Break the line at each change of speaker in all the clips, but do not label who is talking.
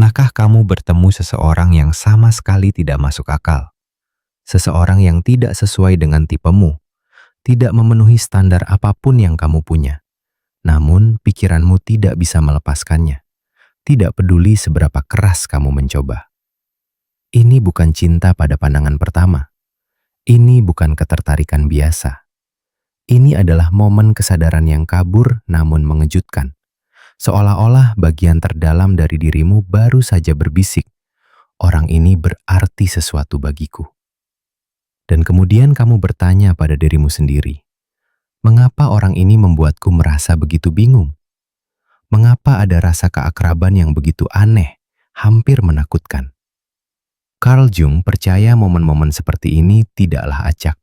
Pernahkah kamu bertemu seseorang yang sama sekali tidak masuk akal? Seseorang yang tidak sesuai dengan tipemu, tidak memenuhi standar apapun yang kamu punya. Namun, pikiranmu tidak bisa melepaskannya. Tidak peduli seberapa keras kamu mencoba. Ini bukan cinta pada pandangan pertama. Ini bukan ketertarikan biasa. Ini adalah momen kesadaran yang kabur namun mengejutkan. Seolah-olah bagian terdalam dari dirimu baru saja berbisik, "Orang ini berarti sesuatu bagiku." Dan kemudian kamu bertanya pada dirimu sendiri, "Mengapa orang ini membuatku merasa begitu bingung? Mengapa ada rasa keakraban yang begitu aneh, hampir menakutkan?" Carl Jung percaya momen-momen seperti ini tidaklah acak.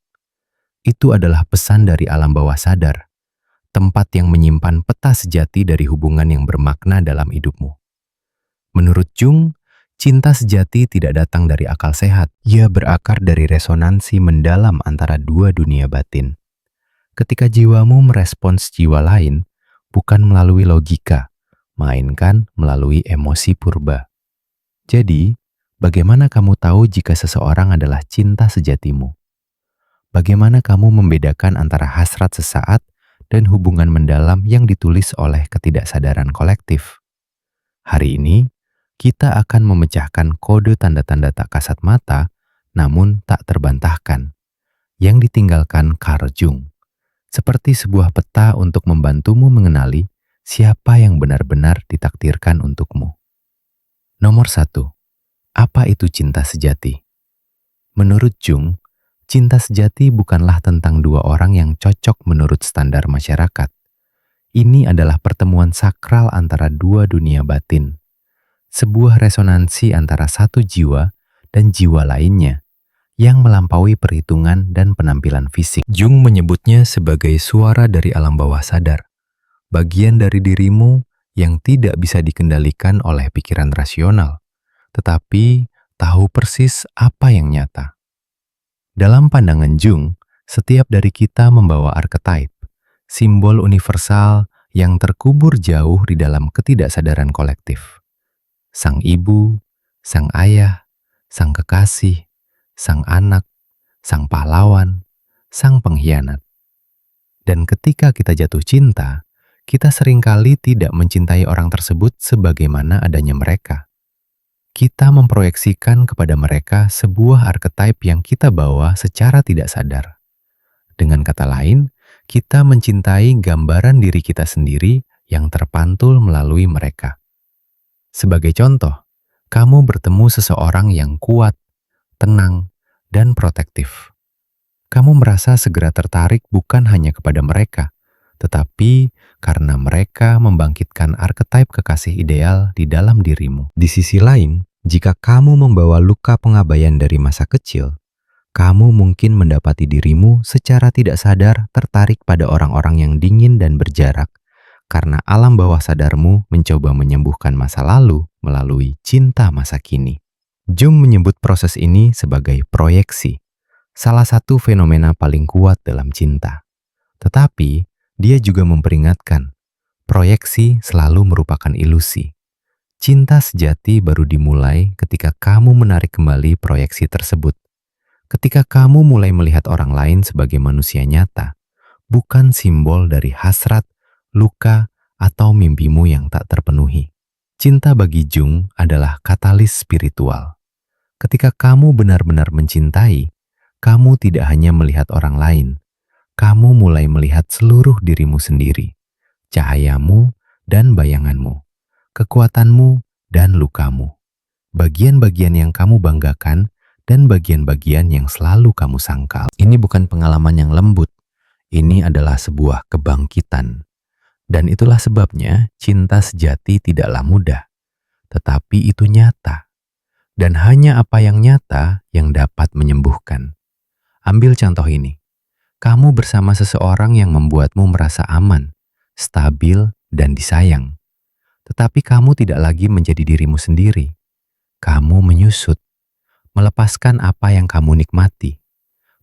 Itu adalah pesan dari alam bawah sadar, tempat yang menyimpan peta sejati dari hubungan yang bermakna dalam hidupmu. Menurut Jung, cinta sejati tidak datang dari akal sehat. Ia berakar dari resonansi mendalam antara dua dunia batin. Ketika jiwamu merespons jiwa lain, bukan melalui logika, melainkan melalui emosi purba. Jadi, bagaimana kamu tahu jika seseorang adalah cinta sejatimu? Bagaimana kamu membedakan antara hasrat sesaat dan hubungan mendalam yang ditulis oleh ketidaksadaran kolektif? Hari ini, kita akan memecahkan kode tanda-tanda tak kasat mata, namun tak terbantahkan, yang ditinggalkan Carl Jung, seperti sebuah peta untuk membantumu mengenali siapa yang benar-benar ditakdirkan untukmu. Nomor 1. Apa itu cinta sejati? Menurut Jung, cinta sejati bukanlah tentang dua orang yang cocok menurut standar masyarakat. Ini adalah pertemuan sakral antara dua dunia batin. Sebuah resonansi antara satu jiwa dan jiwa lainnya yang melampaui perhitungan dan penampilan fisik. Jung menyebutnya sebagai suara dari alam bawah sadar, bagian dari dirimu yang tidak bisa dikendalikan oleh pikiran rasional, tetapi tahu persis apa yang nyata. Dalam pandangan Jung, setiap dari kita membawa archetype, simbol universal yang terkubur jauh di dalam ketidaksadaran kolektif. Sang ibu, sang ayah, sang kekasih, sang anak, sang pahlawan, sang pengkhianat. Dan ketika kita jatuh cinta, kita seringkali tidak mencintai orang tersebut sebagaimana adanya mereka. Kita memproyeksikan kepada mereka sebuah archetype yang kita bawa secara tidak sadar. Dengan kata lain, kita mencintai gambaran diri kita sendiri yang terpantul melalui mereka. Sebagai contoh, kamu bertemu seseorang yang kuat, tenang, dan protektif. Kamu merasa segera tertarik bukan hanya kepada mereka, tetapi karena mereka membangkitkan archetype kekasih ideal di dalam dirimu. Di sisi lain, jika kamu membawa luka pengabaian dari masa kecil, kamu mungkin mendapati dirimu secara tidak sadar tertarik pada orang-orang yang dingin dan berjarak, karena alam bawah sadarmu mencoba menyembuhkan masa lalu melalui cinta masa kini. Jung menyebut proses ini sebagai proyeksi, salah satu fenomena paling kuat dalam cinta. Tetapi, dia juga memperingatkan, proyeksi selalu merupakan ilusi. Cinta sejati baru dimulai ketika kamu menarik kembali proyeksi tersebut. Ketika kamu mulai melihat orang lain sebagai manusia nyata, bukan simbol dari hasrat, luka, atau mimpimu yang tak terpenuhi. Cinta bagi Jung adalah katalis spiritual. Ketika kamu benar-benar mencintai, kamu tidak hanya melihat orang lain, kamu mulai melihat seluruh dirimu sendiri, cahayamu dan bayanganmu, kekuatanmu dan lukamu, bagian-bagian yang kamu banggakan dan bagian-bagian yang selalu kamu sangkal. Ini bukan pengalaman yang lembut, ini adalah sebuah kebangkitan. Dan itulah sebabnya cinta sejati tidaklah mudah, tetapi itu nyata. Dan hanya apa yang nyata yang dapat menyembuhkan. Ambil contoh ini. Kamu bersama seseorang yang membuatmu merasa aman, stabil, dan disayang. Tetapi kamu tidak lagi menjadi dirimu sendiri. Kamu menyusut, melepaskan apa yang kamu nikmati,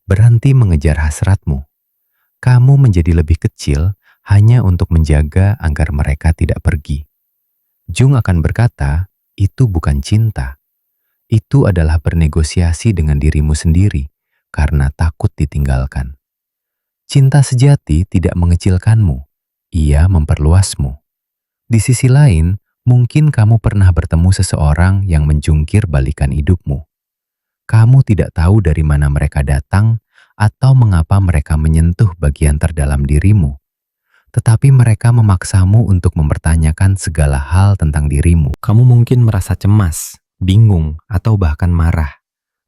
berhenti mengejar hasratmu. Kamu menjadi lebih kecil hanya untuk menjaga agar mereka tidak pergi. Jung akan berkata, Itu bukan cinta. Itu adalah bernegosiasi dengan dirimu sendiri karena takut ditinggalkan. Cinta sejati tidak mengecilkanmu, ia memperluasmu. Di sisi lain, mungkin kamu pernah bertemu seseorang yang menjungkir balikan hidupmu. Kamu tidak tahu dari mana mereka datang atau mengapa mereka menyentuh bagian terdalam dirimu. Tetapi mereka memaksamu untuk mempertanyakan segala hal tentang dirimu. Kamu mungkin merasa cemas, bingung, atau bahkan marah.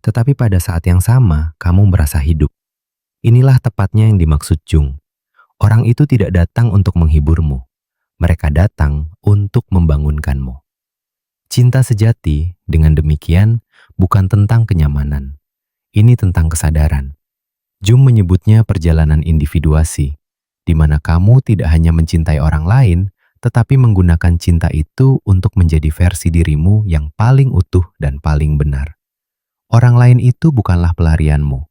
Tetapi pada saat yang sama, kamu merasa hidup. Inilah tepatnya yang dimaksud Jung. Orang itu tidak datang untuk menghiburmu. Mereka datang untuk membangunkanmu. Cinta sejati, dengan demikian, bukan tentang kenyamanan. Ini tentang kesadaran. Jung menyebutnya perjalanan individuasi, di mana kamu tidak hanya mencintai orang lain, tetapi menggunakan cinta itu untuk menjadi versi dirimu yang paling utuh dan paling benar. Orang lain itu bukanlah pelarianmu.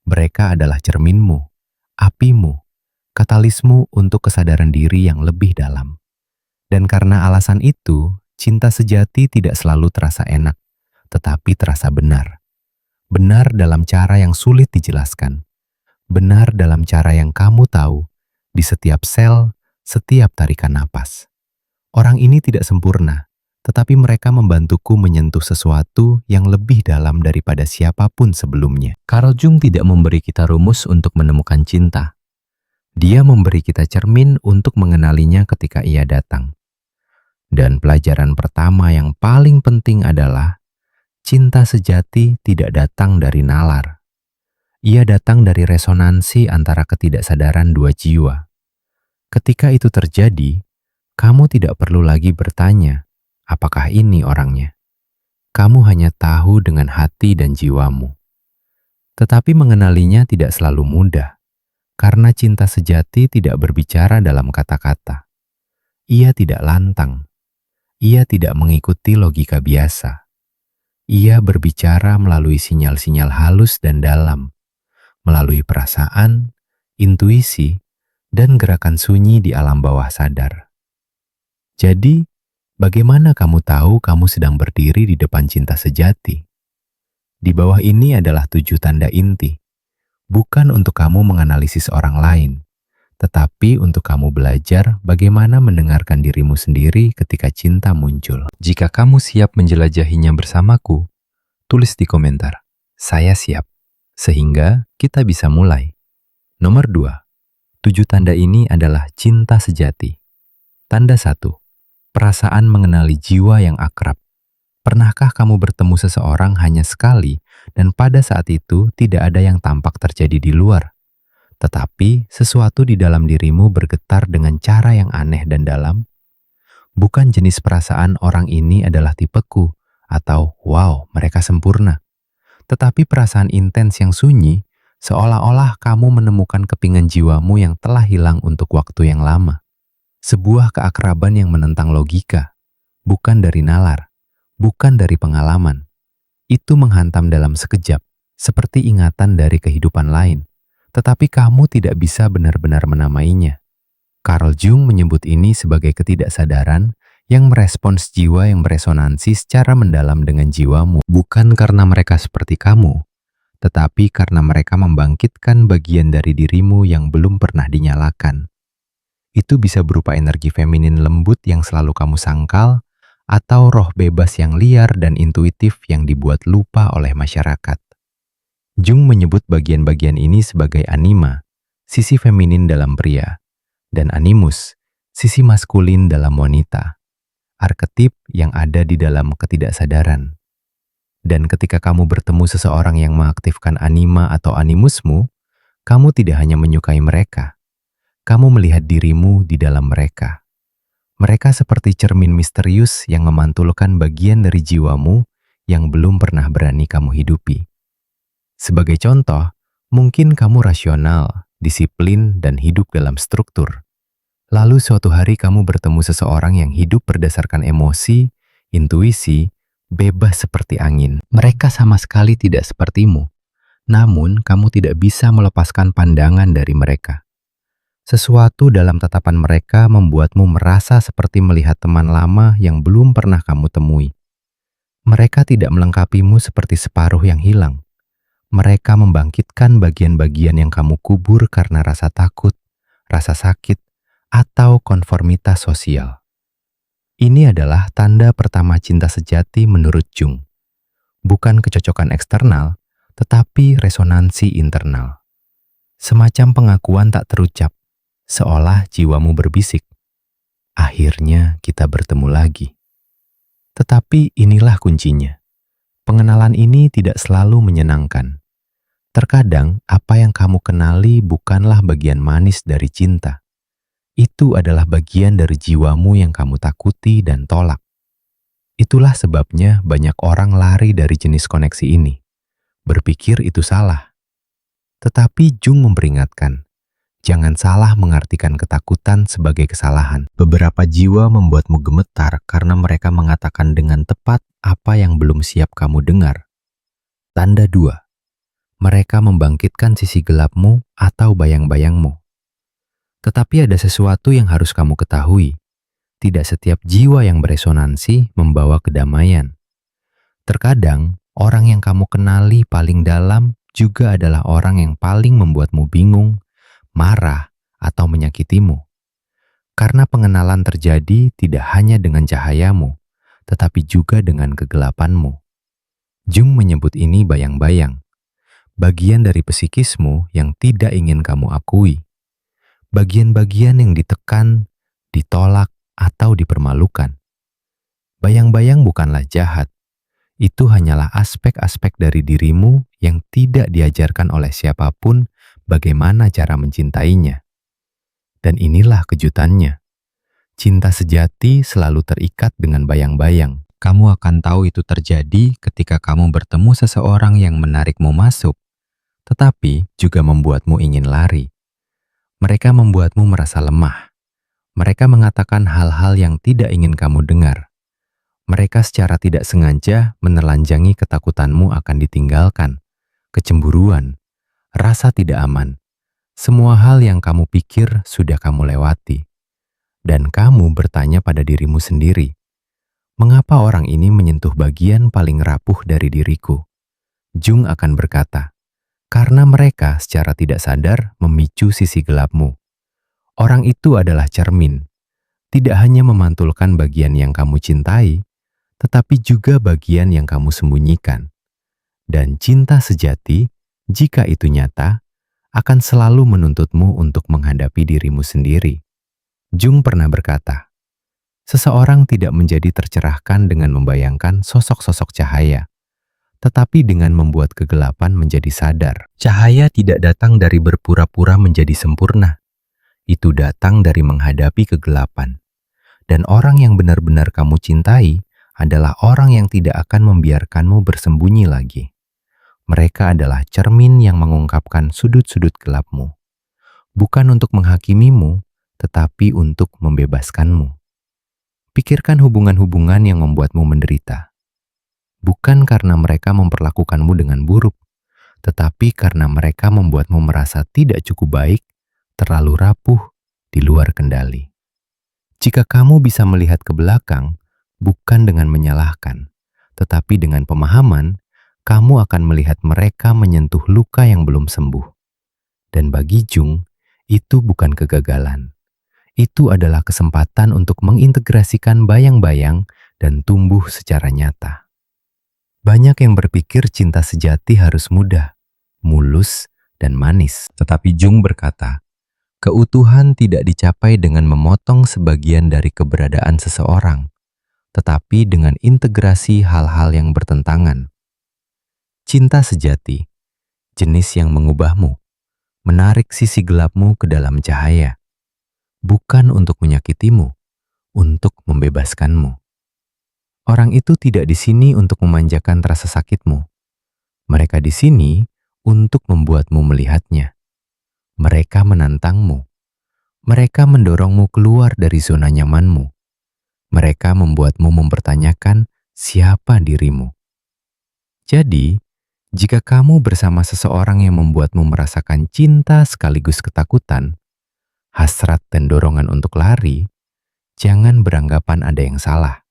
Mereka adalah cerminmu, apimu, katalismu untuk kesadaran diri yang lebih dalam. Dan karena alasan itu, cinta sejati tidak selalu terasa enak, tetapi terasa benar. Benar dalam cara yang sulit dijelaskan. Benar dalam cara yang kamu tahu, di setiap sel, setiap tarikan napas. Orang ini tidak sempurna, tetapi mereka membantuku menyentuh sesuatu yang lebih dalam daripada siapapun sebelumnya. Carl Jung tidak memberi kita rumus untuk menemukan cinta. Dia memberi kita cermin untuk mengenalinya ketika ia datang. Dan pelajaran pertama yang paling penting adalah cinta sejati tidak datang dari nalar. Ia datang dari resonansi antara ketidaksadaran dua jiwa. Ketika itu terjadi, kamu tidak perlu lagi bertanya, apakah ini orangnya? Kamu hanya tahu dengan hati dan jiwamu. Tetapi mengenalinya tidak selalu mudah, karena cinta sejati tidak berbicara dalam kata-kata. Ia tidak lantang. Ia tidak mengikuti logika biasa. Ia berbicara melalui sinyal-sinyal halus dan dalam, melalui perasaan, intuisi, dan gerakan sunyi di alam bawah sadar. Jadi, bagaimana kamu tahu kamu sedang berdiri di depan cinta sejati? Di bawah ini adalah 7 tanda inti, bukan untuk kamu menganalisis orang lain, tetapi untuk kamu belajar bagaimana mendengarkan dirimu sendiri ketika cinta muncul. Jika kamu siap menjelajahinya bersamaku, tulis di komentar, saya siap, sehingga kita bisa mulai. Nomor 2, 7 tanda ini adalah cinta sejati. Tanda 1, perasaan mengenali jiwa yang akrab. Pernahkah kamu bertemu seseorang hanya sekali dan pada saat itu tidak ada yang tampak terjadi di luar? Tetapi sesuatu di dalam dirimu bergetar dengan cara yang aneh dan dalam. Bukan jenis perasaan orang ini adalah tipeku atau wow, mereka sempurna. Tetapi perasaan intens yang sunyi, seolah-olah kamu menemukan kepingan jiwamu yang telah hilang untuk waktu yang lama. Sebuah keakraban yang menentang logika, bukan dari nalar, bukan dari pengalaman. Itu menghantam dalam sekejap, seperti ingatan dari kehidupan lain. Tetapi kamu tidak bisa benar-benar menamainya. Carl Jung menyebut ini sebagai ketidaksadaran yang merespons jiwa yang beresonansi secara mendalam dengan jiwamu. Bukan karena mereka seperti kamu, tetapi karena mereka membangkitkan bagian dari dirimu yang belum pernah dinyalakan. Itu bisa berupa energi feminin lembut yang selalu kamu sangkal, atau roh bebas yang liar dan intuitif yang dibuat lupa oleh masyarakat. Jung menyebut bagian-bagian ini sebagai anima, sisi feminin dalam pria, dan animus, sisi maskulin dalam wanita, arketip yang ada di dalam ketidaksadaran. Dan ketika kamu bertemu seseorang yang mengaktifkan anima atau animusmu, kamu tidak hanya menyukai mereka, kamu melihat dirimu di dalam mereka. Mereka seperti cermin misterius yang memantulkan bagian dari jiwamu yang belum pernah berani kamu hidupi. Sebagai contoh, mungkin kamu rasional, disiplin, dan hidup dalam struktur. Lalu suatu hari kamu bertemu seseorang yang hidup berdasarkan emosi, intuisi, bebas seperti angin. Mereka sama sekali tidak sepertimu, namun kamu tidak bisa melepaskan pandangan dari mereka. Sesuatu dalam tatapan mereka membuatmu merasa seperti melihat teman lama yang belum pernah kamu temui. Mereka tidak melengkapimu seperti separuh yang hilang. Mereka membangkitkan bagian-bagian yang kamu kubur karena rasa takut, rasa sakit, atau konformitas sosial. Ini adalah tanda pertama cinta sejati menurut Jung. Bukan kecocokan eksternal, tetapi resonansi internal. Semacam pengakuan tak terucap, seolah jiwamu berbisik. Akhirnya kita bertemu lagi. Tetapi inilah kuncinya. Pengenalan ini tidak selalu menyenangkan. Terkadang apa yang kamu kenali bukanlah bagian manis dari cinta. Itu adalah bagian dari jiwamu yang kamu takuti dan tolak. Itulah sebabnya banyak orang lari dari jenis koneksi ini. Berpikir itu salah. Tetapi Jung memperingatkan, jangan salah mengartikan ketakutan sebagai kesalahan. Beberapa jiwa membuatmu gemetar karena mereka mengatakan dengan tepat apa yang belum siap kamu dengar. Tanda 2. Mereka membangkitkan sisi gelapmu atau bayang-bayangmu. Tetapi ada sesuatu yang harus kamu ketahui. Tidak setiap jiwa yang beresonansi membawa kedamaian. Terkadang, orang yang kamu kenali paling dalam juga adalah orang yang paling membuatmu bingung, marah, atau menyakitimu. Karena pengenalan terjadi tidak hanya dengan cahayamu, tetapi juga dengan kegelapanmu. Jung menyebut ini bayang-bayang. Bagian dari psikismu yang tidak ingin kamu akui. Bagian-bagian yang ditekan, ditolak, atau dipermalukan. Bayang-bayang bukanlah jahat. Itu hanyalah aspek-aspek dari dirimu yang tidak diajarkan oleh siapapun bagaimana cara mencintainya. Dan inilah kejutannya. Cinta sejati selalu terikat dengan bayang-bayang. Kamu akan tahu itu terjadi ketika kamu bertemu seseorang yang menarikmu masuk, tetapi juga membuatmu ingin lari. Mereka membuatmu merasa lemah. Mereka mengatakan hal-hal yang tidak ingin kamu dengar. Mereka secara tidak sengaja menelanjangi ketakutanmu akan ditinggalkan, kecemburuan, rasa tidak aman. Semua hal yang kamu pikir sudah kamu lewati. Dan kamu bertanya pada dirimu sendiri, mengapa orang ini menyentuh bagian paling rapuh dari diriku? Jung akan berkata, karena mereka secara tidak sadar memicu sisi gelapmu. Orang itu adalah cermin, tidak hanya memantulkan bagian yang kamu cintai, tetapi juga bagian yang kamu sembunyikan. Dan cinta sejati, jika itu nyata, akan selalu menuntutmu untuk menghadapi dirimu sendiri. Jung pernah berkata, seseorang tidak menjadi tercerahkan dengan membayangkan sosok-sosok cahaya, tetapi dengan membuat kegelapan menjadi sadar. Cahaya tidak datang dari berpura-pura menjadi sempurna. Itu datang dari menghadapi kegelapan. Dan orang yang benar-benar kamu cintai adalah orang yang tidak akan membiarkanmu bersembunyi lagi. Mereka adalah cermin yang mengungkapkan sudut-sudut gelapmu. Bukan untuk menghakimimu, tetapi untuk membebaskanmu. Pikirkan hubungan-hubungan yang membuatmu menderita. Bukan karena mereka memperlakukanmu dengan buruk, tetapi karena mereka membuatmu merasa tidak cukup baik, terlalu rapuh, di luar kendali. Jika kamu bisa melihat ke belakang, bukan dengan menyalahkan, tetapi dengan pemahaman, kamu akan melihat mereka menyentuh luka yang belum sembuh. Dan bagi Jung, itu bukan kegagalan. Itu adalah kesempatan untuk mengintegrasikan bayang-bayang dan tumbuh secara nyata. Banyak yang berpikir cinta sejati harus mudah, mulus, dan manis. Tetapi Jung berkata, keutuhan tidak dicapai dengan memotong sebagian dari keberadaan seseorang, tetapi dengan integrasi hal-hal yang bertentangan. Cinta sejati, jenis yang mengubahmu, menarik sisi gelapmu ke dalam cahaya, bukan untuk menyakitimu, untuk membebaskanmu. Orang itu tidak di sini untuk memanjakan rasa sakitmu. Mereka di sini untuk membuatmu melihatnya. Mereka menantangmu. Mereka mendorongmu keluar dari zona nyamanmu. Mereka membuatmu mempertanyakan siapa dirimu. Jadi, jika kamu bersama seseorang yang membuatmu merasakan cinta sekaligus ketakutan, hasrat dan dorongan untuk lari, jangan beranggapan ada yang salah.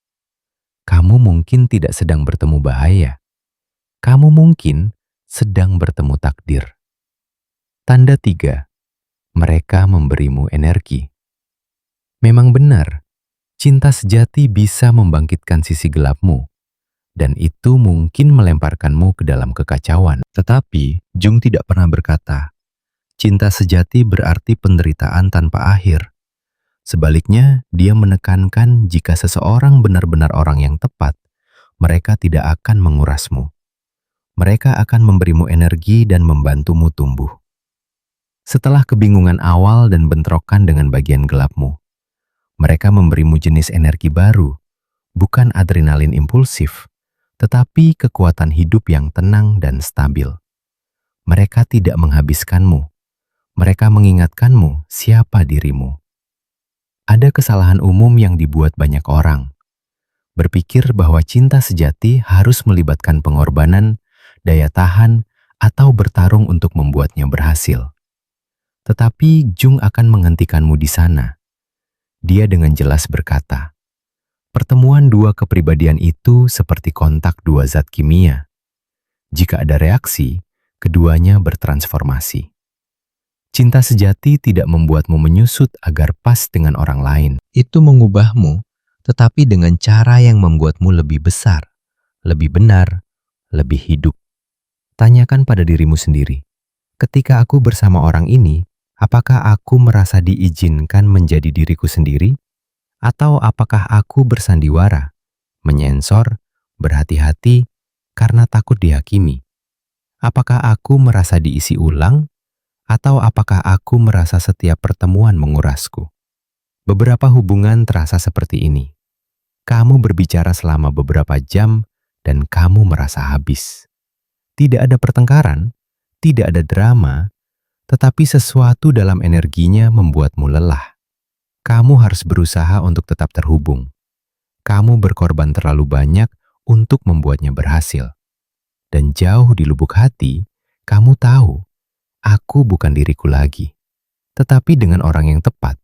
kamu mungkin tidak sedang bertemu bahaya. Kamu mungkin sedang bertemu takdir. Tanda 3. Mereka memberimu energi. Memang benar, cinta sejati bisa membangkitkan sisi gelapmu, dan itu mungkin melemparkanmu ke dalam kekacauan. Tetapi, Jung tidak pernah berkata, cinta sejati berarti penderitaan tanpa akhir. Sebaliknya, dia menekankan jika seseorang benar-benar orang yang tepat, mereka tidak akan mengurasmu. Mereka akan memberimu energi dan membantumu tumbuh. Setelah kebingungan awal dan bentrokan dengan bagian gelapmu, mereka memberimu jenis energi baru, bukan adrenalin impulsif, tetapi kekuatan hidup yang tenang dan stabil. Mereka tidak menghabiskanmu. Mereka mengingatkanmu siapa dirimu. Ada kesalahan umum yang dibuat banyak orang. Berpikir bahwa cinta sejati harus melibatkan pengorbanan, daya tahan, atau bertarung untuk membuatnya berhasil. Tetapi Jung akan menghentikanmu di sana. Dia dengan jelas berkata, pertemuan dua kepribadian itu seperti kontak dua zat kimia. Jika ada reaksi, keduanya bertransformasi. Cinta sejati tidak membuatmu menyusut agar pas dengan orang lain. Itu mengubahmu, tetapi dengan cara yang membuatmu lebih besar, lebih benar, lebih hidup. Tanyakan pada dirimu sendiri, ketika aku bersama orang ini, apakah aku merasa diizinkan menjadi diriku sendiri? Atau apakah aku bersandiwara, menyensor, berhati-hati karena takut dihakimi? Apakah aku merasa diisi ulang? Atau apakah aku merasa setiap pertemuan mengurasku? Beberapa hubungan terasa seperti ini. Kamu berbicara selama beberapa jam dan kamu merasa habis. Tidak ada pertengkaran, tidak ada drama, tetapi sesuatu dalam energinya membuatmu lelah. Kamu harus berusaha untuk tetap terhubung. Kamu berkorban terlalu banyak untuk membuatnya berhasil. Dan jauh di lubuk hati, kamu tahu, aku bukan diriku lagi. Tetapi dengan orang yang tepat,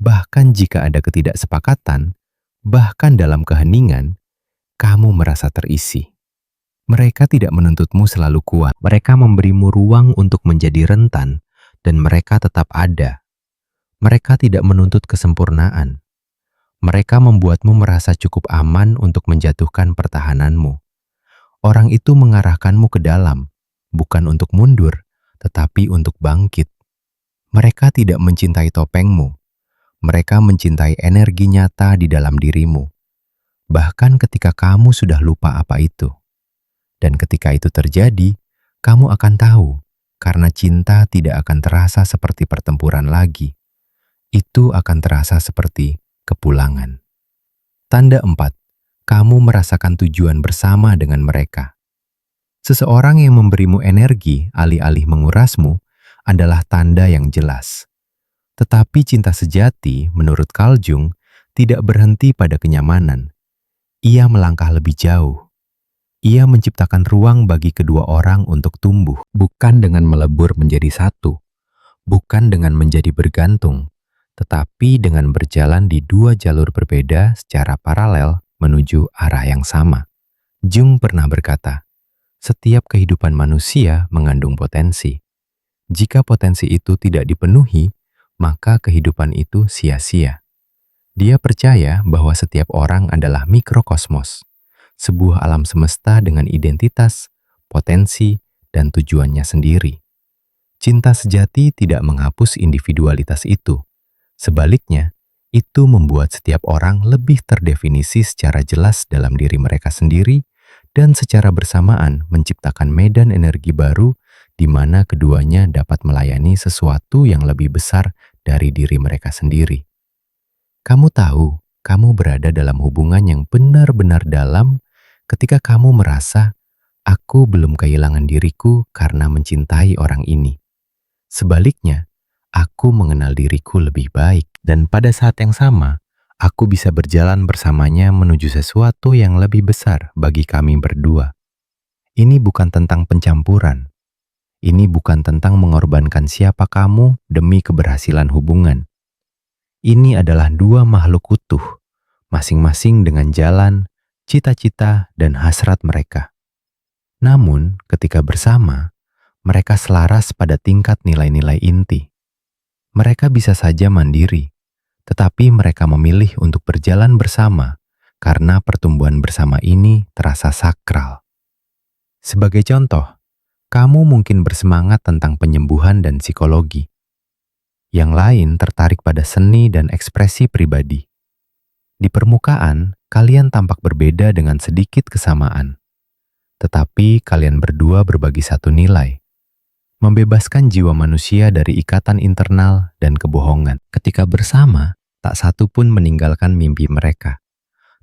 bahkan jika ada ketidaksepakatan, bahkan dalam keheningan, kamu merasa terisi. Mereka tidak menuntutmu selalu kuat. Mereka memberimu ruang untuk menjadi rentan, dan mereka tetap ada. Mereka tidak menuntut kesempurnaan. Mereka membuatmu merasa cukup aman untuk menjatuhkan pertahananmu. Orang itu mengarahkanmu ke dalam, bukan untuk mundur, tetapi untuk bangkit. Mereka tidak mencintai topengmu. Mereka mencintai energi nyata di dalam dirimu. Bahkan ketika kamu sudah lupa apa itu. Dan ketika itu terjadi, kamu akan tahu, karena cinta tidak akan terasa seperti pertempuran lagi. Itu akan terasa seperti kepulangan. Tanda 4. Kamu merasakan tujuan bersama dengan mereka. Seseorang yang memberimu energi alih-alih mengurasmu adalah tanda yang jelas. Tetapi cinta sejati, menurut Carl Jung, tidak berhenti pada kenyamanan. Ia melangkah lebih jauh. Ia menciptakan ruang bagi kedua orang untuk tumbuh, bukan dengan melebur menjadi satu, bukan dengan menjadi bergantung, tetapi dengan berjalan di dua jalur berbeda secara paralel menuju arah yang sama. Jung pernah berkata, setiap kehidupan manusia mengandung potensi. Jika potensi itu tidak dipenuhi, maka kehidupan itu sia-sia. Dia percaya bahwa setiap orang adalah mikrokosmos, sebuah alam semesta dengan identitas, potensi, dan tujuannya sendiri. Cinta sejati tidak menghapus individualitas itu. Sebaliknya, itu membuat setiap orang lebih terdefinisi secara jelas dalam diri mereka sendiri dan secara bersamaan menciptakan medan energi baru di mana keduanya dapat melayani sesuatu yang lebih besar dari diri mereka sendiri. Kamu tahu, kamu berada dalam hubungan yang benar-benar dalam ketika kamu merasa, aku belum kehilangan diriku karena mencintai orang ini. Sebaliknya, aku mengenal diriku lebih baik, dan pada saat yang sama, aku bisa berjalan bersamanya menuju sesuatu yang lebih besar bagi kami berdua. Ini bukan tentang pencampuran. Ini bukan tentang mengorbankan siapa kamu demi keberhasilan hubungan. Ini adalah dua makhluk utuh, masing-masing dengan jalan, cita-cita, dan hasrat mereka. Namun, ketika bersama, mereka selaras pada tingkat nilai-nilai inti. Mereka bisa saja mandiri, tetapi mereka memilih untuk berjalan bersama karena pertumbuhan bersama ini terasa sakral. Sebagai contoh, kamu mungkin bersemangat tentang penyembuhan dan psikologi. Yang lain tertarik pada seni dan ekspresi pribadi. Di permukaan, kalian tampak berbeda dengan sedikit kesamaan. Tetapi kalian berdua berbagi satu nilai. Membebaskan jiwa manusia dari ikatan internal dan kebohongan. Ketika bersama, tak satu pun meninggalkan mimpi mereka.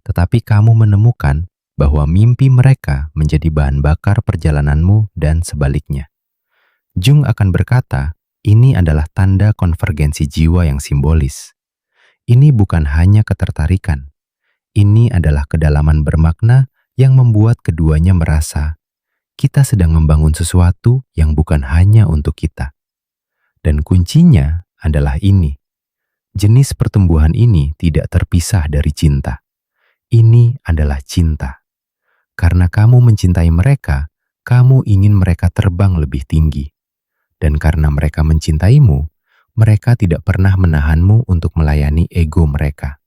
Tetapi kamu menemukan bahwa mimpi mereka menjadi bahan bakar perjalananmu dan sebaliknya. Jung akan berkata, ini adalah tanda konvergensi jiwa yang simbolis. Ini bukan hanya ketertarikan. Ini adalah kedalaman bermakna yang membuat keduanya merasa kita sedang membangun sesuatu yang bukan hanya untuk kita. Dan kuncinya adalah ini. Jenis pertumbuhan ini tidak terpisah dari cinta. Ini adalah cinta. Karena kamu mencintai mereka, kamu ingin mereka terbang lebih tinggi. Dan karena mereka mencintaimu, mereka tidak pernah menahanmu untuk melayani ego mereka.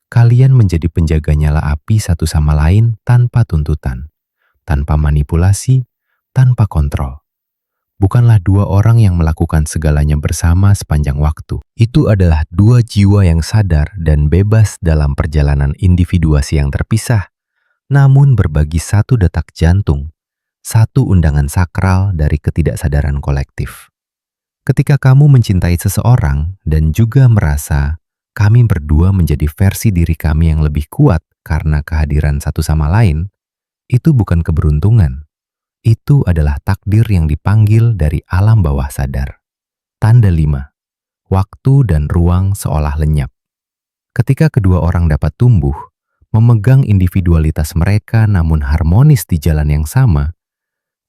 Kalian menjadi penjaga nyala api satu sama lain tanpa tuntutan, tanpa manipulasi, tanpa kontrol. Bukanlah dua orang yang melakukan segalanya bersama sepanjang waktu. Itu adalah dua jiwa yang sadar dan bebas dalam perjalanan individuasi yang terpisah, namun berbagi satu detak jantung, satu undangan sakral dari ketidaksadaran kolektif. Ketika kamu mencintai seseorang dan juga merasa kami berdua menjadi versi diri kami yang lebih kuat karena kehadiran satu sama lain, itu bukan keberuntungan. Itu adalah takdir yang dipanggil dari alam bawah sadar. Tanda 5. Waktu dan ruang seolah lenyap. Ketika kedua orang dapat tumbuh, memegang individualitas mereka namun harmonis di jalan yang sama,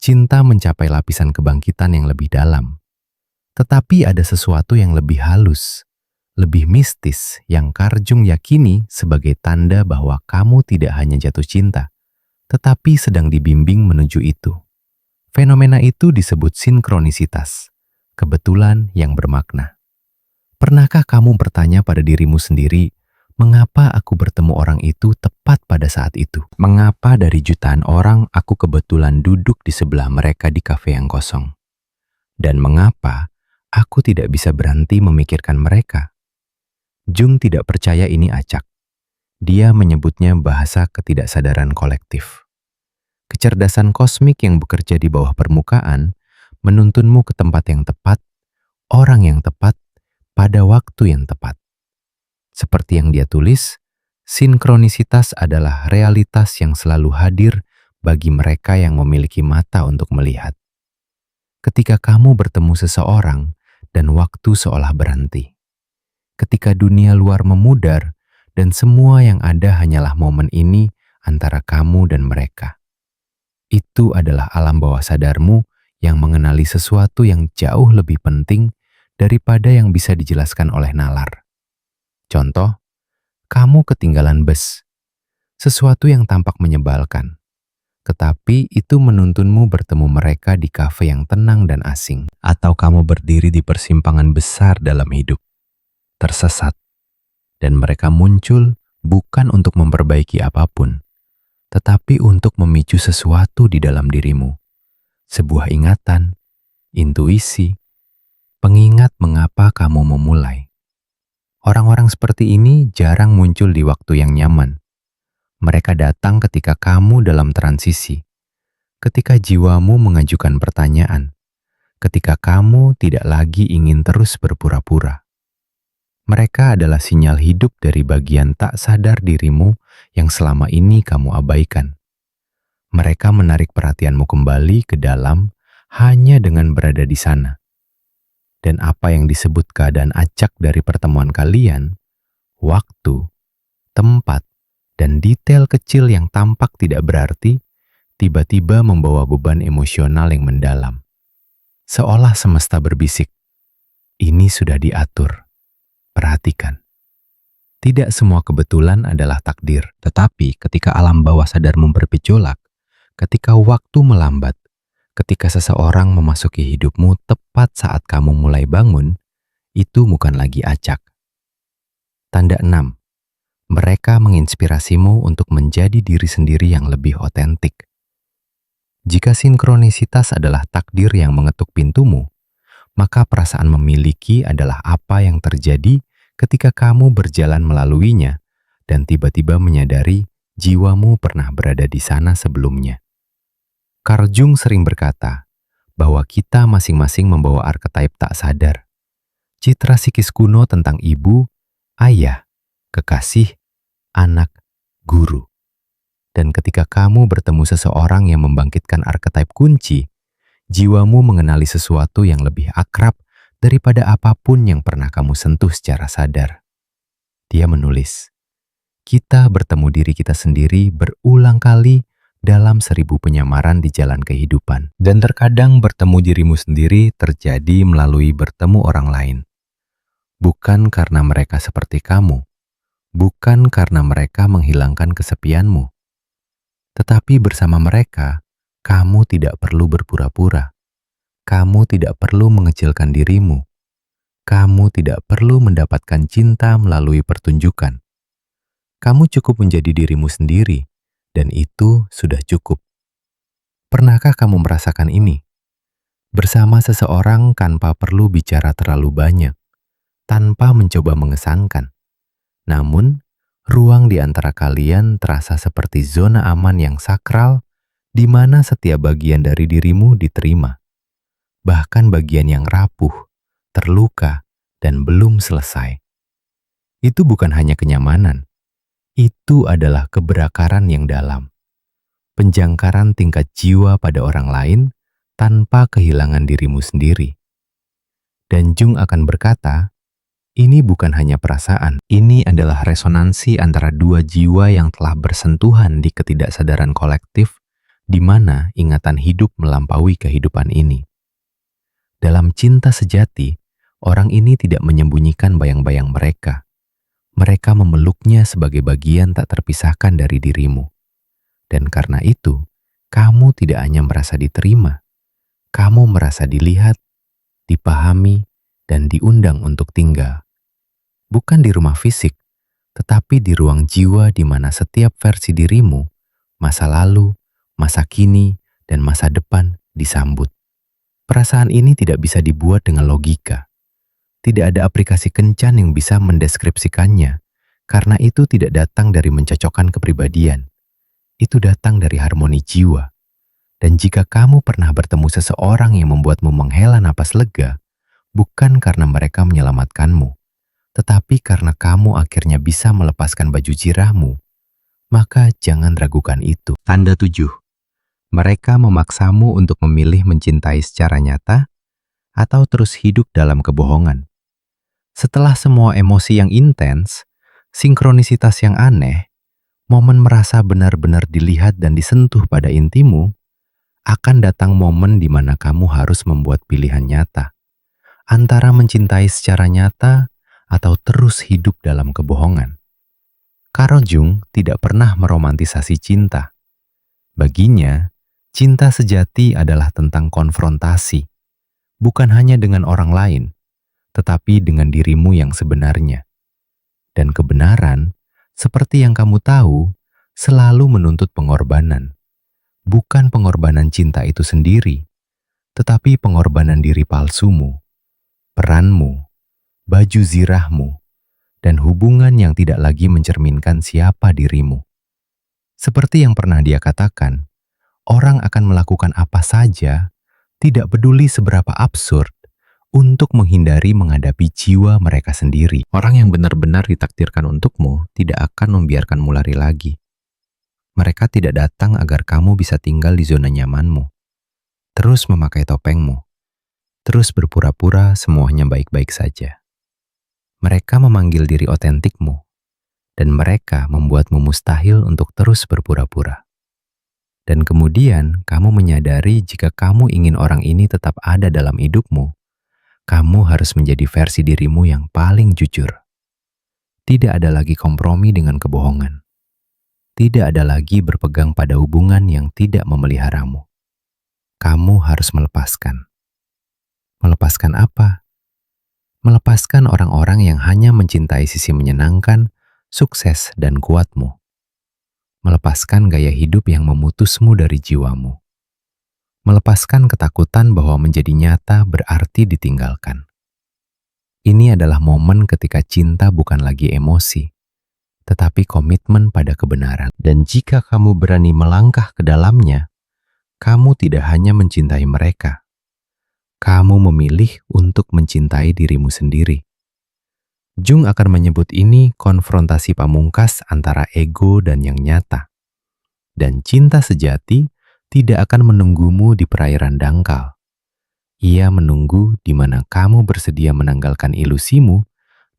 cinta mencapai lapisan kebangkitan yang lebih dalam. Tetapi ada sesuatu yang lebih halus, lebih mistis yang Carl Jung yakini sebagai tanda bahwa kamu tidak hanya jatuh cinta, tetapi sedang dibimbing menuju itu. Fenomena itu disebut sinkronisitas, kebetulan yang bermakna. Pernahkah kamu bertanya pada dirimu sendiri, mengapa aku bertemu orang itu tepat pada saat itu? Mengapa dari jutaan orang aku kebetulan duduk di sebelah mereka di kafe yang kosong? Dan mengapa aku tidak bisa berhenti memikirkan mereka? Jung tidak percaya ini acak. Dia menyebutnya bahasa ketidaksadaran kolektif. Kecerdasan kosmik yang bekerja di bawah permukaan menuntunmu ke tempat yang tepat, orang yang tepat, pada waktu yang tepat. Seperti yang dia tulis, sinkronisitas adalah realitas yang selalu hadir bagi mereka yang memiliki mata untuk melihat. Ketika kamu bertemu seseorang dan waktu seolah berhenti. Ketika dunia luar memudar dan semua yang ada hanyalah momen ini antara kamu dan mereka. Itu adalah alam bawah sadarmu yang mengenali sesuatu yang jauh lebih penting daripada yang bisa dijelaskan oleh nalar. Contoh, kamu ketinggalan bus, sesuatu yang tampak menyebalkan. Tetapi itu menuntunmu bertemu mereka di kafe yang tenang dan asing. Atau kamu berdiri di persimpangan besar dalam hidup, tersesat, dan mereka muncul bukan untuk memperbaiki apapun, tetapi untuk memicu sesuatu di dalam dirimu. Sebuah ingatan, intuisi, pengingat mengapa kamu memulai. Orang-orang seperti ini jarang muncul di waktu yang nyaman. Mereka datang ketika kamu dalam transisi, ketika jiwamu mengajukan pertanyaan, ketika kamu tidak lagi ingin terus berpura-pura. Mereka adalah sinyal hidup dari bagian tak sadar dirimu yang selama ini kamu abaikan. Mereka menarik perhatianmu kembali ke dalam hanya dengan berada di sana. Dan apa yang disebut keadaan acak dari pertemuan kalian, waktu, tempat, dan detail kecil yang tampak tidak berarti, tiba-tiba membawa beban emosional yang mendalam. Seolah semesta berbisik, ini sudah diatur. Perhatikan. Tidak semua kebetulan adalah takdir, tetapi ketika alam bawah sadarmu bergejolak, ketika waktu melambat, ketika seseorang memasuki hidupmu tepat saat kamu mulai bangun, itu bukan lagi acak. Tanda 6. Mereka menginspirasimu untuk menjadi diri sendiri yang lebih otentik. Jika sinkronisitas adalah takdir yang mengetuk pintumu, maka perasaan memiliki adalah apa yang terjadi ketika kamu berjalan melaluinya dan tiba-tiba menyadari jiwamu pernah berada di sana sebelumnya. Carl Jung sering berkata bahwa kita masing-masing membawa archetype tak sadar. Citra psikis kuno tentang ibu, ayah, kekasih, anak, guru. Dan ketika kamu bertemu seseorang yang membangkitkan archetype kunci, jiwamu mengenali sesuatu yang lebih akrab daripada apapun yang pernah kamu sentuh secara sadar. Dia menulis, kita bertemu diri kita sendiri berulang kali dalam 1000 penyamaran di jalan kehidupan. Dan terkadang bertemu dirimu sendiri terjadi melalui bertemu orang lain. Bukan karena mereka seperti kamu, bukan karena mereka menghilangkan kesepianmu, tetapi bersama mereka, kamu tidak perlu berpura-pura. Kamu tidak perlu mengecilkan dirimu. Kamu tidak perlu mendapatkan cinta melalui pertunjukan. Kamu cukup menjadi dirimu sendiri, dan itu sudah cukup. Pernahkah kamu merasakan ini? Bersama seseorang tanpa perlu bicara terlalu banyak, tanpa mencoba mengesankan. Namun, ruang di antara kalian terasa seperti zona aman yang sakral di mana setiap bagian dari dirimu diterima. Bahkan bagian yang rapuh, terluka, dan belum selesai. Itu bukan hanya kenyamanan. Itu adalah keberakaran yang dalam. Penjangkaran tingkat jiwa pada orang lain tanpa kehilangan dirimu sendiri. Dan Jung akan berkata, ini bukan hanya perasaan, ini adalah resonansi antara dua jiwa yang telah bersentuhan di ketidaksadaran kolektif, di mana ingatan hidup melampaui kehidupan ini. Dalam cinta sejati, orang ini tidak menyembunyikan bayang-bayang mereka. Mereka memeluknya sebagai bagian tak terpisahkan dari dirimu. Dan karena itu, kamu tidak hanya merasa diterima, kamu merasa dilihat, dipahami, dan diundang untuk tinggal. Bukan di rumah fisik, tetapi di ruang jiwa di mana setiap versi dirimu, masa lalu, masa kini, dan masa depan disambut. Perasaan ini tidak bisa dibuat dengan logika. Tidak ada aplikasi kencan yang bisa mendeskripsikannya, karena itu tidak datang dari mencocokkan kepribadian. Itu datang dari harmoni jiwa. Dan jika kamu pernah bertemu seseorang yang membuatmu menghela napas lega, bukan karena mereka menyelamatkanmu, tetapi karena kamu akhirnya bisa melepaskan baju jirahmu, maka jangan ragukan itu. Tanda 7. Mereka memaksamu untuk memilih mencintai secara nyata atau terus hidup dalam kebohongan. Setelah semua emosi yang intens, sinkronisitas yang aneh, momen merasa benar-benar dilihat dan disentuh pada intimu, akan datang momen di mana kamu harus membuat pilihan nyata antara mencintai secara nyata atau terus hidup dalam kebohongan. Carl Jung tidak pernah meromantisasi cinta. Baginya, cinta sejati adalah tentang konfrontasi, bukan hanya dengan orang lain, tetapi dengan dirimu yang sebenarnya. Dan kebenaran, seperti yang kamu tahu, selalu menuntut pengorbanan. Bukan pengorbanan cinta itu sendiri, tetapi pengorbanan diri palsumu, peranmu, baju zirahmu, dan hubungan yang tidak lagi mencerminkan siapa dirimu. Seperti yang pernah dia katakan, orang akan melakukan apa saja, tidak peduli seberapa absurd, untuk menghindari menghadapi jiwa mereka sendiri. Orang yang benar-benar ditakdirkan untukmu tidak akan membiarkanmu lari lagi. Mereka tidak datang agar kamu bisa tinggal di zona nyamanmu. Terus memakai topengmu. Terus berpura-pura semuanya baik-baik saja. Mereka memanggil diri otentikmu, dan mereka membuatmu mustahil untuk terus berpura-pura. Dan kemudian kamu menyadari jika kamu ingin orang ini tetap ada dalam hidupmu, kamu harus menjadi versi dirimu yang paling jujur. Tidak ada lagi kompromi dengan kebohongan. Tidak ada lagi berpegang pada hubungan yang tidak memeliharamu. Kamu harus melepaskan. Melepaskan apa? Melepaskan orang-orang yang hanya mencintai sisi menyenangkan, sukses, dan kuatmu. Melepaskan gaya hidup yang memutusmu dari jiwamu. Melepaskan ketakutan bahwa menjadi nyata berarti ditinggalkan. Ini adalah momen ketika cinta bukan lagi emosi, tetapi komitmen pada kebenaran. Dan jika kamu berani melangkah ke dalamnya, kamu tidak hanya mencintai mereka, kamu memilih untuk mencintai dirimu sendiri. Jung akan menyebut ini konfrontasi pamungkas antara ego dan yang nyata. Dan cinta sejati tidak akan menunggumu di perairan dangkal. Ia menunggu di mana kamu bersedia menanggalkan ilusimu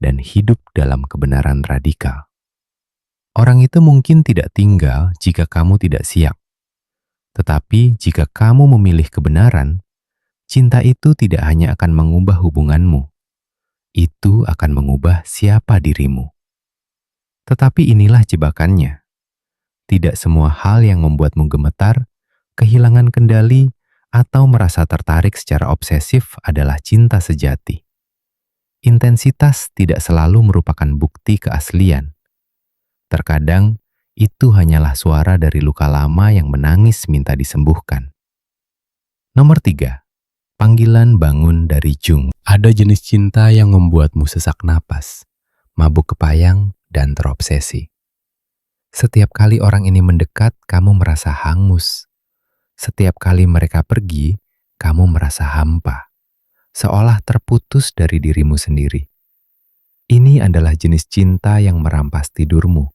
dan hidup dalam kebenaran radikal. Orang itu mungkin tidak tinggal jika kamu tidak siap. Tetapi jika kamu memilih kebenaran, cinta itu tidak hanya akan mengubah hubunganmu, itu akan mengubah siapa dirimu. Tetapi inilah jebakannya. Tidak semua hal yang membuatmu gemetar, kehilangan kendali, atau merasa tertarik secara obsesif adalah cinta sejati. Intensitas tidak selalu merupakan bukti keaslian. Terkadang, itu hanyalah suara dari luka lama yang menangis minta disembuhkan. Nomor 3. Panggilan bangun dari Jung. Ada jenis cinta yang membuatmu sesak napas, mabuk kepayang, dan terobsesi. Setiap kali orang ini mendekat, kamu merasa hangus. Setiap kali mereka pergi, kamu merasa hampa, seolah terputus dari dirimu sendiri. Ini adalah jenis cinta yang merampas tidurmu,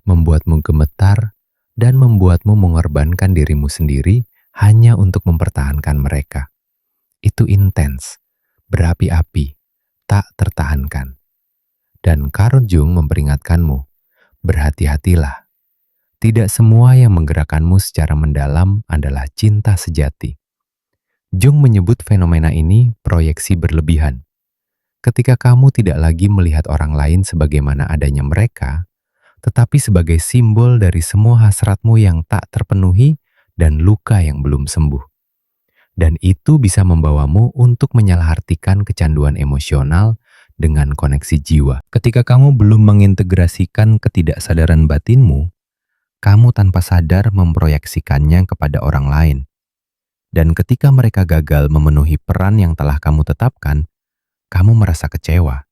membuatmu gemetar, dan membuatmu mengorbankan dirimu sendiri hanya untuk mempertahankan mereka. Itu intens, berapi-api, tak tertahankan. Dan Carl Jung memperingatkanmu, berhati-hatilah. Tidak semua yang menggerakkanmu secara mendalam adalah cinta sejati. Jung menyebut fenomena ini proyeksi berlebihan. Ketika kamu tidak lagi melihat orang lain sebagaimana adanya mereka, tetapi sebagai simbol dari semua hasratmu yang tak terpenuhi dan luka yang belum sembuh. Dan itu bisa membawamu untuk menyalahartikan kecanduan emosional dengan koneksi jiwa. Ketika kamu belum mengintegrasikan ketidaksadaran batinmu, kamu tanpa sadar memproyeksikannya kepada orang lain. Dan ketika mereka gagal memenuhi peran yang telah kamu tetapkan, kamu merasa kecewa,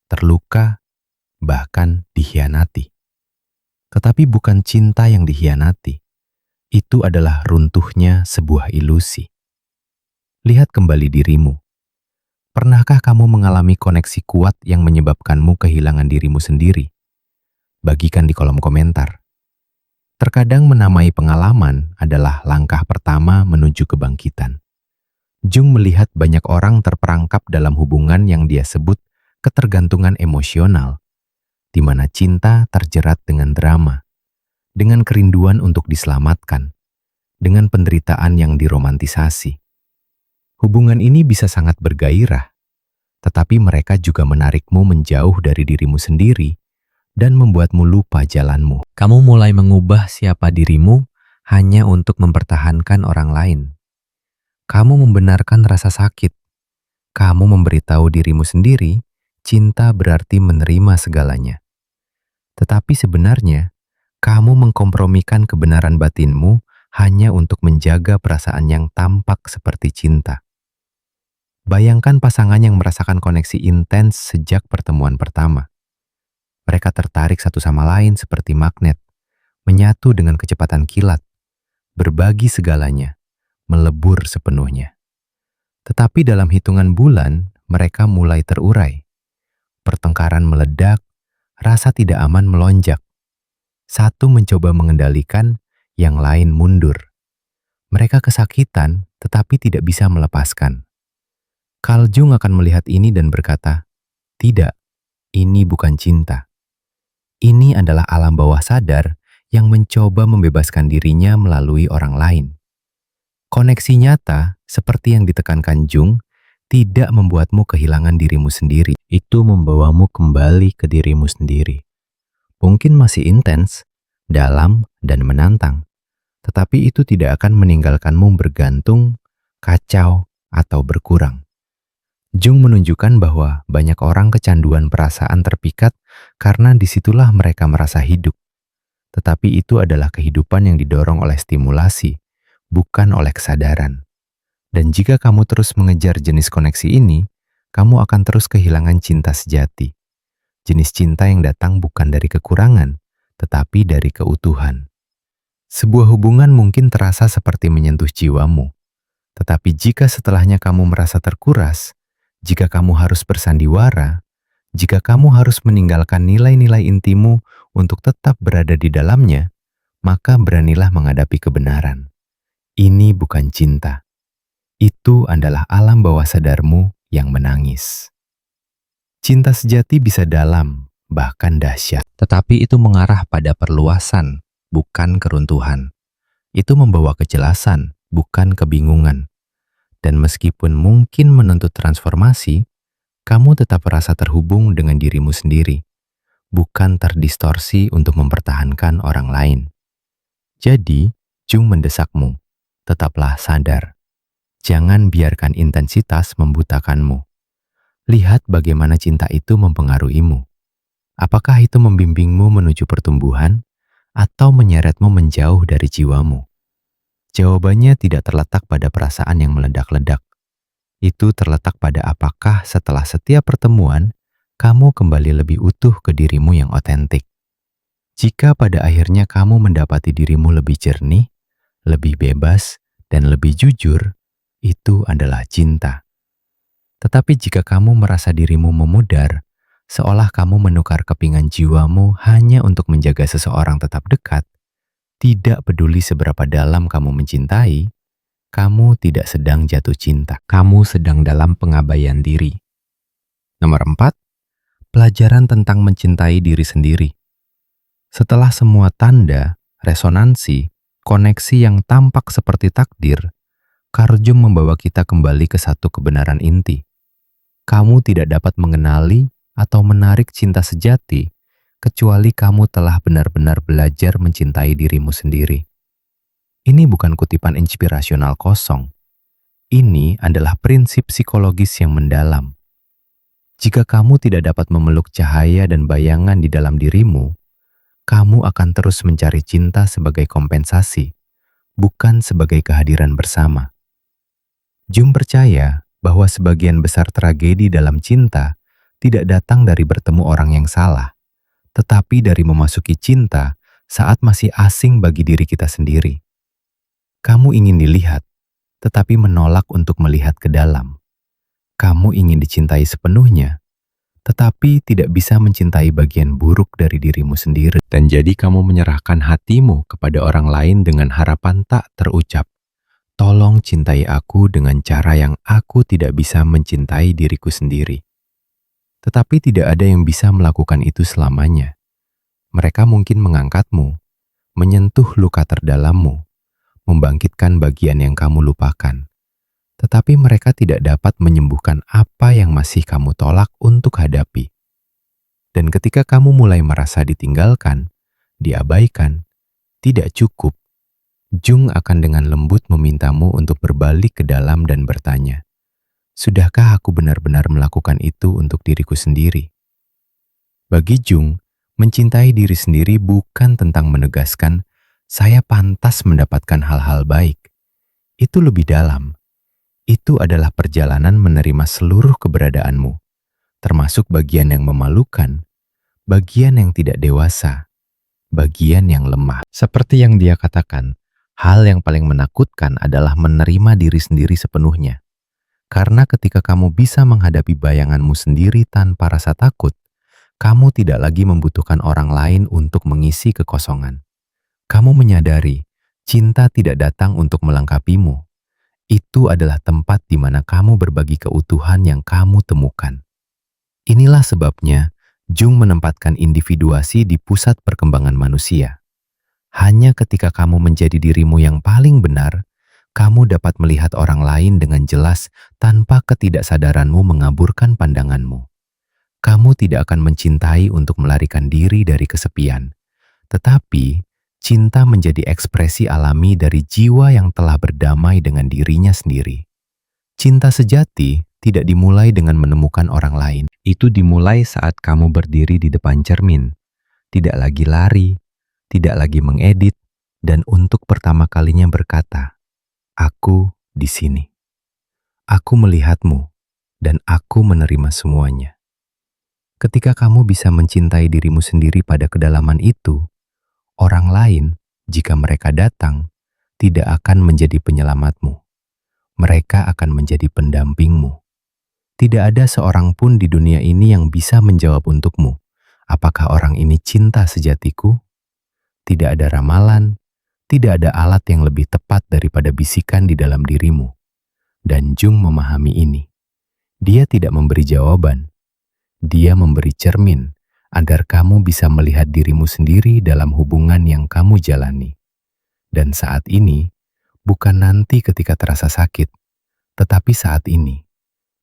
terluka, bahkan dikhianati. Tetapi bukan cinta yang dikhianati. Itu adalah runtuhnya sebuah ilusi. Lihat kembali dirimu. Pernahkah kamu mengalami koneksi kuat yang menyebabkanmu kehilangan dirimu sendiri? Bagikan di kolom komentar. Terkadang menamai pengalaman adalah langkah pertama menuju kebangkitan. Jung melihat banyak orang terperangkap dalam hubungan yang dia sebut ketergantungan emosional, di mana cinta terjerat dengan drama, dengan kerinduan untuk diselamatkan, dengan penderitaan yang diromantisasi. Hubungan ini bisa sangat bergairah, tetapi mereka juga menarikmu menjauh dari dirimu sendiri dan membuatmu lupa jalanmu. Kamu mulai mengubah siapa dirimu hanya untuk mempertahankan orang lain. Kamu membenarkan rasa sakit. Kamu memberitahu dirimu sendiri, cinta berarti menerima segalanya. Tetapi sebenarnya, kamu mengkompromikan kebenaran batinmu hanya untuk menjaga perasaan yang tampak seperti cinta. Bayangkan pasangan yang merasakan koneksi intens sejak pertemuan pertama. Mereka tertarik satu sama lain seperti magnet, menyatu dengan kecepatan kilat, berbagi segalanya, melebur sepenuhnya. Tetapi dalam hitungan bulan, mereka mulai terurai. Pertengkaran meledak, rasa tidak aman melonjak. Satu mencoba mengendalikan, yang lain mundur. Mereka kesakitan, tetapi tidak bisa melepaskan. Carl Jung akan melihat ini dan berkata, "Tidak, ini bukan cinta. Ini adalah alam bawah sadar yang mencoba membebaskan dirinya melalui orang lain." Koneksi nyata, seperti yang ditekankan Jung, tidak membuatmu kehilangan dirimu sendiri. Itu membawamu kembali ke dirimu sendiri. Mungkin masih intens, dalam, dan menantang, tetapi itu tidak akan meninggalkanmu bergantung, kacau, atau berkurang. Jung menunjukkan bahwa banyak orang kecanduan perasaan terpikat karena disitulah mereka merasa hidup. Tetapi itu adalah kehidupan yang didorong oleh stimulasi, bukan oleh kesadaran. Dan jika kamu terus mengejar jenis koneksi ini, kamu akan terus kehilangan cinta sejati. Jenis cinta yang datang bukan dari kekurangan, tetapi dari keutuhan. Sebuah hubungan mungkin terasa seperti menyentuh jiwamu. Tetapi jika setelahnya kamu merasa terkuras, jika kamu harus bersandiwara, jika kamu harus meninggalkan nilai-nilai intimu untuk tetap berada di dalamnya, maka beranilah menghadapi kebenaran. Ini bukan cinta. Itu adalah alam bawah sadarmu yang menangis. Cinta sejati bisa dalam, bahkan dahsyat. Tetapi itu mengarah pada perluasan, bukan keruntuhan. Itu membawa kejelasan, bukan kebingungan. Dan meskipun mungkin menuntut transformasi, kamu tetap merasa terhubung dengan dirimu sendiri, bukan terdistorsi untuk mempertahankan orang lain. Jadi, Jung mendesakmu, tetaplah sadar. Jangan biarkan intensitas membutakanmu. Lihat bagaimana cinta itu mempengaruhimu. Apakah itu membimbingmu menuju pertumbuhan atau menyeretmu menjauh dari jiwamu? Jawabannya tidak terletak pada perasaan yang meledak-ledak. Itu terletak pada apakah setelah setiap pertemuan, kamu kembali lebih utuh ke dirimu yang otentik. Jika pada akhirnya kamu mendapati dirimu lebih jernih, lebih bebas, dan lebih jujur, itu adalah cinta. Tetapi jika kamu merasa dirimu memudar, seolah kamu menukar kepingan jiwamu hanya untuk menjaga seseorang tetap dekat, tidak peduli seberapa dalam kamu mencintai, kamu tidak sedang jatuh cinta. Kamu sedang dalam pengabaian diri. Nomor 4, pelajaran tentang mencintai diri sendiri. Setelah semua tanda, resonansi, koneksi yang tampak seperti takdir, Carl Jung membawa kita kembali ke satu kebenaran inti. Kamu tidak dapat mengenali atau menarik cinta sejati kecuali kamu telah benar-benar belajar mencintai dirimu sendiri. Ini bukan kutipan inspirasional kosong. Ini adalah prinsip psikologis yang mendalam. Jika kamu tidak dapat memeluk cahaya dan bayangan di dalam dirimu, kamu akan terus mencari cinta sebagai kompensasi, bukan sebagai kehadiran bersama. Jung percaya bahwa sebagian besar tragedi dalam cinta tidak datang dari bertemu orang yang salah, tetapi dari memasuki cinta saat masih asing bagi diri kita sendiri. Kamu ingin dilihat, tetapi menolak untuk melihat ke dalam. Kamu ingin dicintai sepenuhnya, tetapi tidak bisa mencintai bagian buruk dari dirimu sendiri. Dan jadi kamu menyerahkan hatimu kepada orang lain dengan harapan tak terucap. Tolong cintai aku dengan cara yang aku tidak bisa mencintai diriku sendiri. Tetapi tidak ada yang bisa melakukan itu selamanya. Mereka mungkin mengangkatmu, menyentuh luka terdalammu, membangkitkan bagian yang kamu lupakan. Tetapi mereka tidak dapat menyembuhkan apa yang masih kamu tolak untuk hadapi. Dan ketika kamu mulai merasa ditinggalkan, diabaikan, tidak cukup, Jung akan dengan lembut memintamu untuk berbalik ke dalam dan bertanya, sudahkah aku benar-benar melakukan itu untuk diriku sendiri? Bagi Jung, mencintai diri sendiri bukan tentang menegaskan, saya pantas mendapatkan hal-hal baik. Itu lebih dalam. Itu adalah perjalanan menerima seluruh keberadaanmu, termasuk bagian yang memalukan, bagian yang tidak dewasa, bagian yang lemah. Seperti yang dia katakan, hal yang paling menakutkan adalah menerima diri sendiri sepenuhnya. Karena ketika kamu bisa menghadapi bayanganmu sendiri tanpa rasa takut, kamu tidak lagi membutuhkan orang lain untuk mengisi kekosongan. Kamu menyadari, cinta tidak datang untuk melengkapimu. Itu adalah tempat di mana kamu berbagi keutuhan yang kamu temukan. Inilah sebabnya Jung menempatkan individuasi di pusat perkembangan manusia. Hanya ketika kamu menjadi dirimu yang paling benar, Kamu dapat melihat orang lain dengan jelas tanpa ketidaksadaranmu mengaburkan pandanganmu. Kamu tidak akan mencintai untuk melarikan diri dari kesepian, tetapi cinta menjadi ekspresi alami dari jiwa yang telah berdamai dengan dirinya sendiri. Cinta sejati tidak dimulai dengan menemukan orang lain. Itu dimulai saat kamu berdiri di depan cermin, tidak lagi lari, tidak lagi mengedit, dan untuk pertama kalinya berkata, "Aku di sini. Aku melihatmu, dan aku menerima semuanya." Ketika kamu bisa mencintai dirimu sendiri pada kedalaman itu, orang lain, jika mereka datang, tidak akan menjadi penyelamatmu. Mereka akan menjadi pendampingmu. Tidak ada seorang pun di dunia ini yang bisa menjawab untukmu, apakah orang ini cinta sejatiku? Tidak ada ramalan, tidak ada alat yang lebih tepat daripada bisikan di dalam dirimu. Dan Jung memahami ini. Dia tidak memberi jawaban. Dia memberi cermin agar kamu bisa melihat dirimu sendiri dalam hubungan yang kamu jalani. Dan saat ini, bukan nanti ketika terasa sakit, tetapi saat ini,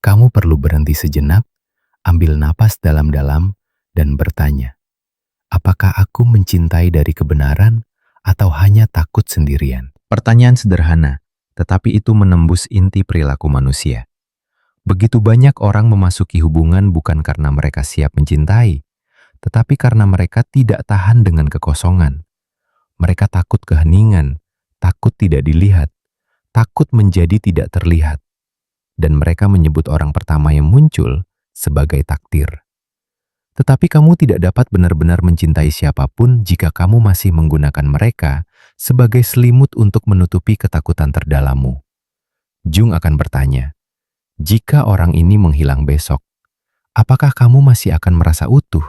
kamu perlu berhenti sejenak, ambil napas dalam-dalam, dan bertanya, apakah aku mencintai dari kebenaran atau hanya takut sendirian? Pertanyaan sederhana, tetapi itu menembus inti perilaku manusia. Begitu banyak orang memasuki hubungan bukan karena mereka siap mencintai, tetapi karena mereka tidak tahan dengan kekosongan. Mereka takut keheningan, takut tidak dilihat, takut menjadi tidak terlihat. Dan mereka menyebut orang pertama yang muncul sebagai takdir. Tetapi kamu tidak dapat benar-benar mencintai siapapun jika kamu masih menggunakan mereka sebagai selimut untuk menutupi ketakutan terdalammu. Jung akan bertanya, jika orang ini menghilang besok, apakah kamu masih akan merasa utuh?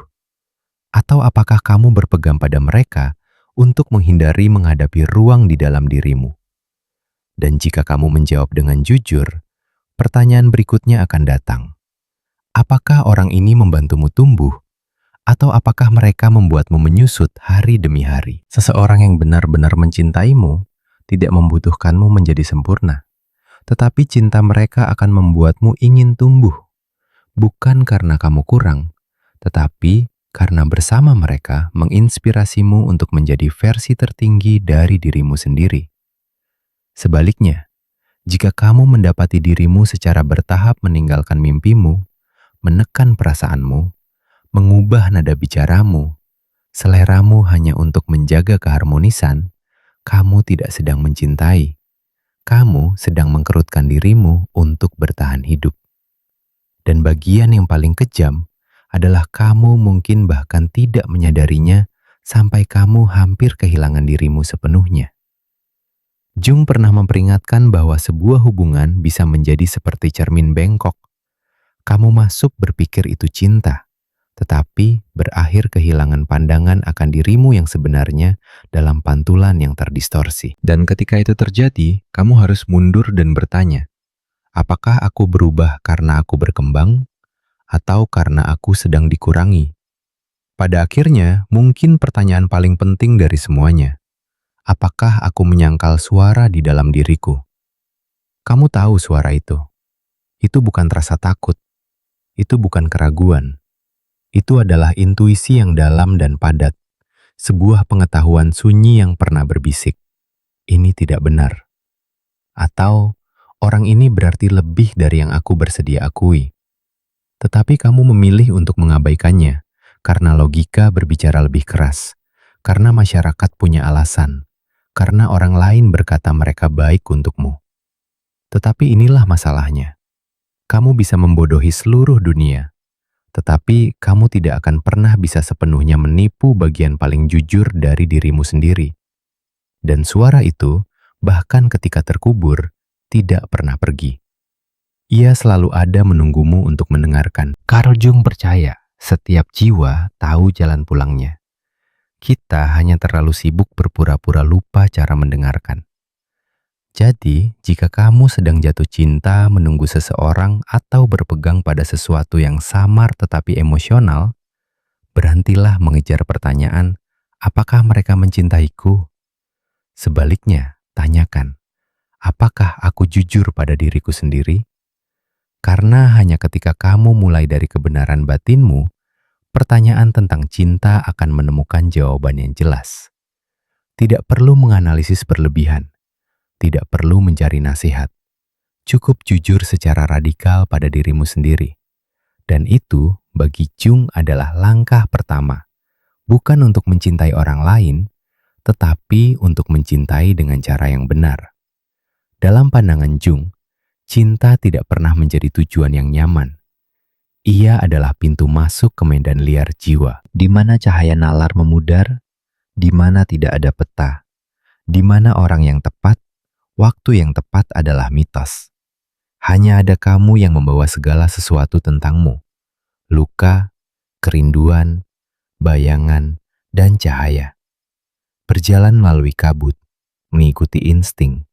Atau apakah kamu berpegang pada mereka untuk menghindari menghadapi ruang di dalam dirimu? Dan jika kamu menjawab dengan jujur, pertanyaan berikutnya akan datang. Apakah orang ini membantumu tumbuh? Atau apakah mereka membuatmu menyusut hari demi hari? Seseorang yang benar-benar mencintaimu tidak membutuhkanmu menjadi sempurna. Tetapi cinta mereka akan membuatmu ingin tumbuh. Bukan karena kamu kurang, tetapi karena bersama mereka menginspirasimu untuk menjadi versi tertinggi dari dirimu sendiri. Sebaliknya, jika kamu mendapati dirimu secara bertahap meninggalkan mimpimu, menekan perasaanmu, mengubah nada bicaramu, seleramu hanya untuk menjaga keharmonisan, kamu tidak sedang mencintai. Kamu sedang mengkerutkan dirimu untuk bertahan hidup. Dan bagian yang paling kejam adalah kamu mungkin bahkan tidak menyadarinya sampai kamu hampir kehilangan dirimu sepenuhnya. Jung pernah memperingatkan bahwa sebuah hubungan bisa menjadi seperti cermin bengkok. Kamu masuk berpikir itu cinta, tetapi berakhir kehilangan pandangan akan dirimu yang sebenarnya dalam pantulan yang terdistorsi. Dan ketika itu terjadi, kamu harus mundur dan bertanya, apakah aku berubah karena aku berkembang, atau karena aku sedang dikurangi? Pada akhirnya, mungkin pertanyaan paling penting dari semuanya, apakah aku menyangkal suara di dalam diriku? Kamu tahu suara itu. Itu bukan rasa takut. Itu bukan keraguan. Itu adalah intuisi yang dalam dan padat. Sebuah pengetahuan sunyi yang pernah berbisik. Ini tidak benar. Atau, orang ini berarti lebih dari yang aku bersedia akui. Tetapi kamu memilih untuk mengabaikannya, karena logika berbicara lebih keras, karena masyarakat punya alasan, karena orang lain berkata mereka baik untukmu. Tetapi inilah masalahnya. Kamu bisa membodohi seluruh dunia, tetapi kamu tidak akan pernah bisa sepenuhnya menipu bagian paling jujur dari dirimu sendiri. Dan suara itu, bahkan ketika terkubur, tidak pernah pergi. Ia selalu ada menunggumu untuk mendengarkan. Carl Jung percaya, setiap jiwa tahu jalan pulangnya. Kita hanya terlalu sibuk berpura-pura lupa cara mendengarkan. Jadi, jika kamu sedang jatuh cinta menunggu seseorang atau berpegang pada sesuatu yang samar tetapi emosional, berhentilah mengejar pertanyaan, apakah mereka mencintaiku? Sebaliknya, tanyakan, apakah aku jujur pada diriku sendiri? Karena hanya ketika kamu mulai dari kebenaran batinmu, pertanyaan tentang cinta akan menemukan jawaban yang jelas. Tidak perlu menganalisis berlebihan, tidak perlu mencari nasihat. Cukup jujur secara radikal pada dirimu sendiri. Dan itu bagi Jung adalah langkah pertama, bukan untuk mencintai orang lain, tetapi untuk mencintai dengan cara yang benar. Dalam pandangan Jung, cinta tidak pernah menjadi tujuan yang nyaman. Ia adalah pintu masuk ke medan liar jiwa, di mana cahaya nalar memudar, di mana tidak ada peta, di mana orang yang tepat, waktu yang tepat adalah mitos. Hanya ada kamu yang membawa segala sesuatu tentangmu. Luka, kerinduan, bayangan, dan cahaya. Berjalan melalui kabut, mengikuti insting,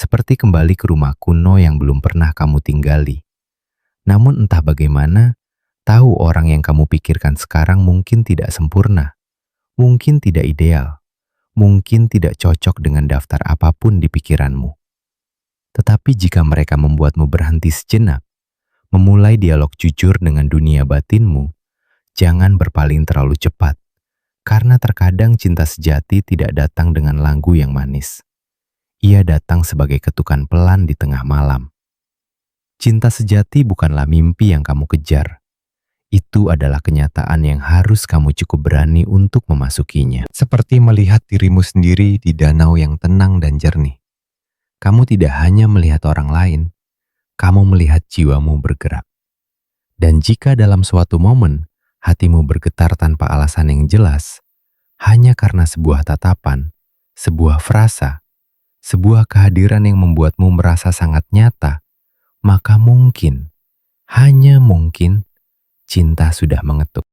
seperti kembali ke rumah kuno yang belum pernah kamu tinggali. Namun entah bagaimana, tahu orang yang kamu pikirkan sekarang mungkin tidak sempurna, mungkin tidak ideal, mungkin tidak cocok dengan daftar apapun di pikiranmu. Tetapi jika mereka membuatmu berhenti sejenak, memulai dialog jujur dengan dunia batinmu, jangan berpaling terlalu cepat, karena terkadang cinta sejati tidak datang dengan lagu yang manis. Ia datang sebagai ketukan pelan di tengah malam. Cinta sejati bukanlah mimpi yang kamu kejar. Itu adalah kenyataan yang harus kamu cukup berani untuk memasukinya. Seperti melihat dirimu sendiri di danau yang tenang dan jernih. Kamu tidak hanya melihat orang lain, kamu melihat jiwamu bergerak. Dan jika dalam suatu momen, hatimu bergetar tanpa alasan yang jelas, hanya karena sebuah tatapan, sebuah frasa, sebuah kehadiran yang membuatmu merasa sangat nyata, maka mungkin, hanya mungkin, cinta sudah mengetuk.